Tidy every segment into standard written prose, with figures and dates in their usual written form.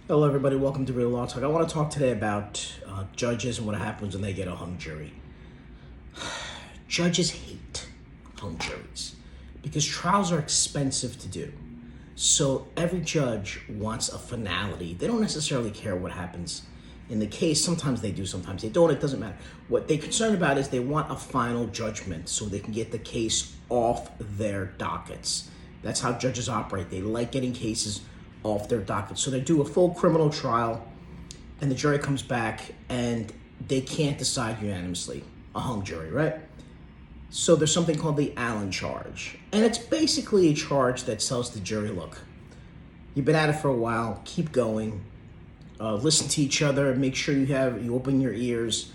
Hello, everybody. Welcome to Real Law Talk. I want to talk today about judges and what happens when they get a hung jury. Judges hate hung juries because trials are expensive to do. So every judge wants a finality. They don't necessarily care what happens in the case. Sometimes they do, sometimes they don't. It doesn't matter. What they're concerned about is they want a final judgment so they can get the case off their dockets. That's how judges operate. They like getting cases off their docket. So they do a full criminal trial and the jury comes back and they can't decide unanimously, a hung jury, right? So there's something called the Allen charge. And it's basically a charge that tells the jury, look, you've been at it for a while, keep going, listen to each other, make sure you open your ears.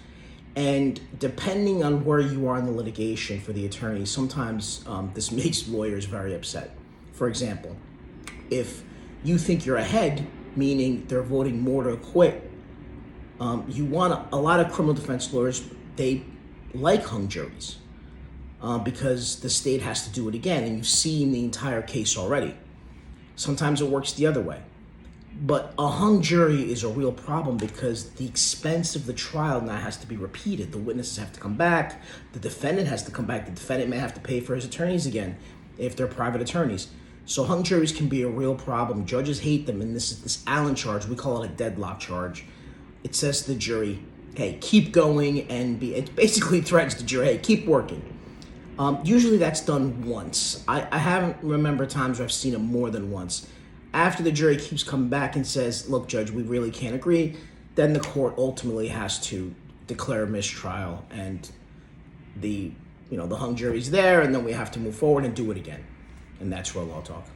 And depending on where you are in the litigation for the attorney, sometimes this makes lawyers very upset. For example, if you think you're ahead, meaning they're voting more to acquit, you want a lot of criminal defense lawyers, they like hung juries because the state has to do it again, and you've seen the entire case already. Sometimes it works the other way. But a hung jury is a real problem because the expense of the trial now has to be repeated. The witnesses have to come back. The defendant has to come back. The defendant may have to pay for his attorneys again if they're private attorneys. So hung juries can be a real problem. Judges hate them, and this Allen charge, we call it a deadlock charge. It says to the jury, hey, keep going, and it basically threatens the jury, hey, keep working. Usually that's done once. I haven't remembered times where I've seen it more than once. After the jury keeps coming back and says, look, judge, we really can't agree, then the court ultimately has to declare a mistrial, and the hung jury's there, and then we have to move forward and do it again. And that's Real Law Talk.